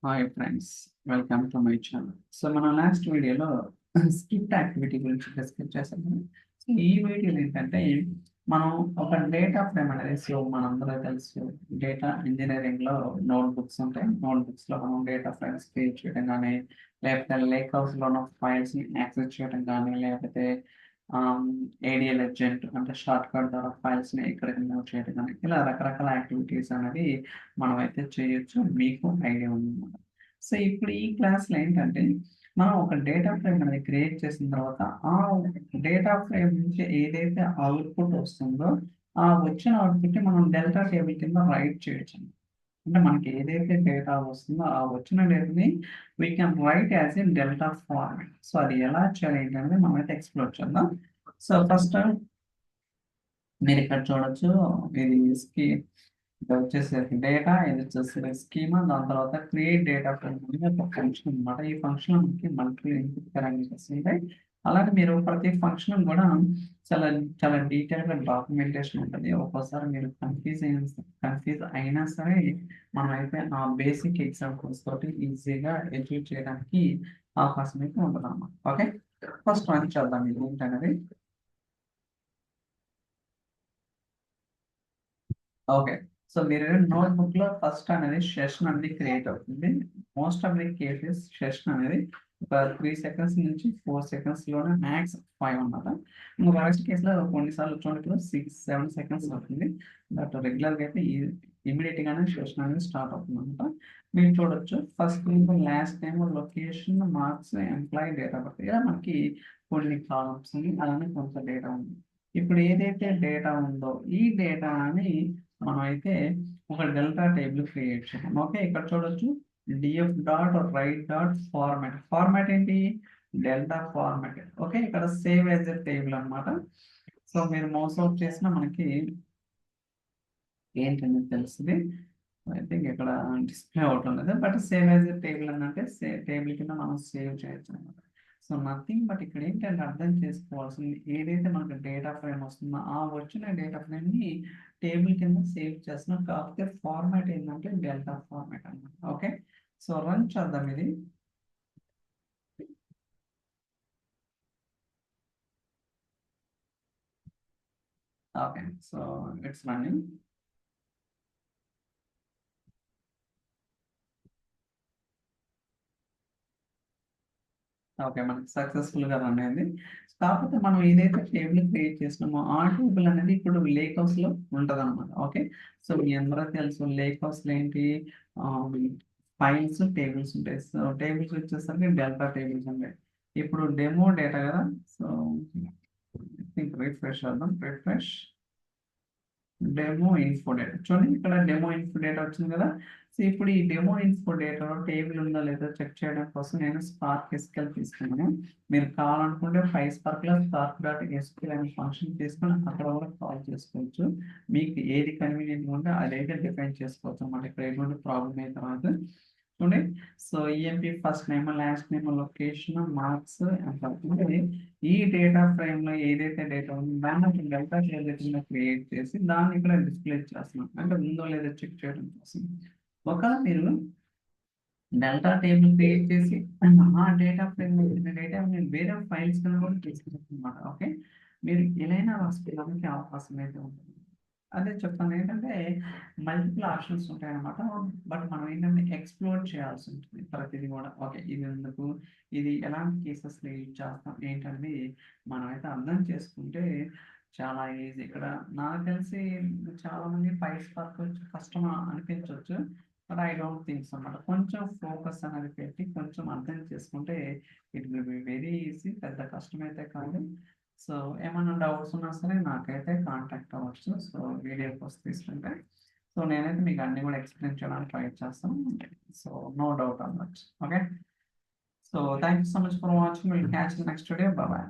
Hi friends, welcome to my channel. So మన last వీడియోలో skip activity గురించి discuss చేసాము కదా. సో ఈ వీడియోలో ఏంటంటే మనం ఒక డేటా ఫ్రేమ్ అనేది, సో మనందరూ తెలుసు డేటా ఇంజనీరింగ్లో నోట్ బుక్స్ ఉంటాయి. నోట్ బుక్స్లో మనం డేటా ఫ్రేమ్స్ క్రియేట్ చేయడం కానీ, లేకపోతే లేక్ హౌస్లో ఉన్న ఫైల్స్ని యాక్సెస్ చేయడం కానీ, లేకపోతే ఏడిఎల్ ఎజెంట్ అంటే షార్ట్ కట్ ద్వారా ఫైల్స్ని ఎక్కడికి మూవ్ చేయడం కానీ, ఇలా రకరకాల యాక్టివిటీస్ అనేది మనం అయితే చేయొచ్చు. మీకు ఐడియా ఉందన్నమాట. సో ఇప్పుడు ఈ క్లాస్లో ఏంటంటే మనం ఒక డేటా ఫ్రేమ్ అనేది క్రియేట్ చేసిన తర్వాత ఆ డేటా ఫ్రేమ్ నుంచి ఏదైతే అవుట్పుట్ వస్తుందో ఆ వచ్చిన అవుట్పుట్ మనం డెల్టా టేబుల్ కింద రైట్ చేయొచ్చు. అంటే మనకి ఏదైతే డేటా వస్తుందో ఆ వచ్చిన డేటాని we can write as in delta format. So అది ఎలా చేయాలి ఏంటనేది మనం అయితే ఎక్స్ప్లోర్ చేద్దాం. సో ఫస్ట్ మీరు ఇక్కడ చూడొచ్చు, ఇది ఇది వచ్చేసరికి డేటా, ఇది వచ్చేసరికి స్కీమా, దాని తర్వాత క్రియేట్ డేటా ఫ్రేమ్ అనేది ఒక ఫంక్షన్ అనమాట. ఈ ఫంక్షన్ మనకి మల్టిపుల్ ఇన్పుట్ పారామీటర్స్ ఉంటాయి. అలాగే మీరు ప్రతి ఫంక్షన్ కూడా చాలా చాలా డీటెయిల్గా డాక్యుమెంటేషన్ ఉంటుంది. ఒక్కోసారి మీరు కన్ఫ్యూజ్ అయినా సరే మనం అయితే ఆ బేసిక్ ఎగ్జాంపుల్స్ తోటి ఈజీగా అచీవ్ చేయడానికి అవకాశం అయితే ఉంటుంది అన్నమాట. ఓకే, ఫస్ట్ రన్ చేద్దాం ఇది ఏంటనేది. ఓకే, సో మీరు నోట్బుక్ లో ఫస్ట్ అనేది సెషన్ అనేది క్రియేట్ అవుతుంది. Most of the cases session అనేది ఒక 3 సెకండ్స్ నుంచి 4 సెకండ్స్ లోనే మ్యాక్స్ 5 అన్నమాట. ఇంకా లాస్ట్ కేసులో కొన్నిసార్లు చూడండి 6-7 సెకండ్స్ అవుతుంది. బట్ రెగ్యులర్ గా అయితే ఇమీడియట్ గానే సెషన్ అనేది స్టార్ట్ అవుతుంది అనమాట. మీరు చూడొచ్చు first name, last name, location, marks, employee, date of birth, ఇలా మనకి కొన్ని కాలమ్స్ అలానే కొంత డేటా ఉంది. ఇప్పుడు ఏదైతే డేటా ఉందో ఈ డేటాని మనం అయితే ఒక డెల్టా టేబుల్ క్రియేట్ చేయాలి. ఓకే, ఇక్కడ చూడొచ్చు DF dot write dot format. Format ఏంటి? Delta format. ఓకే, ఇక్కడ సేవ్ యాజ్ ఎ టేబుల్ అన్నమాట. సో మీరు మౌస్ అవుట్ చేసిన మనకి ఏంటనేది తెలుస్తుంది. ఐ థింక్ ఇక్కడ డిస్ప్లే అవుతుంది, but save as a table అని అంటే టేబుల్ కింద మనం సేవ్ చేయొచ్చు అనమాట. సో నథింగ్ బట్ ఇక్కడ ఏంటంటే అర్థం చేసుకోవాల్సింది, ఏదైతే మనకు డేటా ఫ్రేమ్ వస్తుందో ఆ వచ్చిన డేటా ఫ్రేమ్ ని టేబుల్ కింద సేవ్ చేస్తున్నాం. కాకపోతే ఫార్మాట్ ఏంటంటే డెల్టా ఫార్మాట్ అన్నమాట. ఓకే, సో రన్ చేద్దాం ఇది. Okay, so it's running. Okay, మనకి సక్సెస్ఫుల్ గా రన్ అయింది. కాకపోతే మనం ఏదైతే టేబుల్ క్రియేట్ చేసినామో ఆ టేబుల్ అనేది ఇప్పుడు లేక్ హౌస్ లో ఉంటది అనమాట. ఓకే, సో మీ అందరూ తెలుసు లేక్ హౌస్ లో ఏంటి, ఫైల్స్ టేబుల్స్ ఉంటాయి. సో టేబుల్స్ వచ్చేసరికి డెల్టా టేబుల్స్ ఉంటాయి. ఇప్పుడు డెమో డేటా కదా, సో రిఫ్రెష్ చేద్దాం. రిఫ్రెష్ డెమో ఇన్ఫో డేటా చూడండి, ఇక్కడ డెమో ఇన్ఫో డేటా వచ్చింది కదా. సో ఇప్పుడు ఈ డెమో ఇన్ఫో డేటాలో టేబుల్ ఉందా లేదా చెక్ చేయడం కోసం నేను స్పార్క్ ఎస్క్యూఎల్ తీసుకున్నాను. మీరు కావాలనుకుంటే స్పార్క్ లో స్పార్క్ డాట్ ఎస్క్యూఎల్ అనే ఫంక్షన్ తీసుకొని అక్కడ కూడా కాల్ చేసుకోవచ్చు. మీకు ఏది కన్వీనియంట్ ఉంటే అదైతే డిఫైన్ చేసుకోవచ్చు అన్నమాట. ఇక్కడ ఎటువంటి ప్రాబ్లం అయితే రాదు. చూడండి, so EMP first name, last name, location, marks అంటే ఈ డేటా ఫ్రేమ్ లో ఏదైతే డేటా ఉందో దాన్ని డెల్టా టేబుల్ క్రియేట్ చేసి దాన్ని ఇక్కడ డిస్ప్లే చేస్తున్నాం, అంటే ఉందో లేదో చెక్ చేయడం కోసం. ఒకవేళ మీరు డెల్టా టేబుల్ క్రియేట్ చేసి ఆ డేటా ఫ్రేమ్ లో వచ్చిన డేటా మీరు వేరే ఫైల్స్ కింద కూడా తీసుకుంటారు అనమాట. ఓకే, మీరు ఎలా రాసుకోవడానికి అవకాశం అయితే ఉంటుంది. అదే చెప్తాను ఏంటంటే మల్టిపుల్ ఆప్షన్స్ ఉంటాయి అన్నమాట. బట్ మనం ఏంటంటే ఎక్స్ప్లోర్ చేయాల్సి ఉంటుంది ప్రతిదీ కూడా. ఓకే, ఇది ఎందుకు, ఇది ఎలాంటి కేసెస్ యూజ్ చేస్తాం ఏంటనేది మనం అయితే అర్థం చేసుకుంటే చాలా ఈజీ. ఇక్కడ నాకు తెలిసి చాలా మంది స్పార్క్ కష్టం అనిపించవచ్చు, బట్ ఐ డోంట్ థింక్స్ అన్నమాట. కొంచెం ఫోకస్ అనేది పెట్టి కొంచెం అర్థం చేసుకుంటే it will be very easy. పెద్ద కష్టమైతే కాదు. సో ఏమైనా డౌట్స్ ఉన్నా సరే నాకైతే కాంటాక్ట్ అవ్వచ్చు. సో వీడియో కోసం తీసుకుంటే సో నేనైతే మీకు అన్ని కూడా ఎక్స్ప్లెయిన్ చేయడానికి ట్రై చేస్తాను. So no doubt on that. Okay, so thank you so much for watching. Will catch next video. Bye.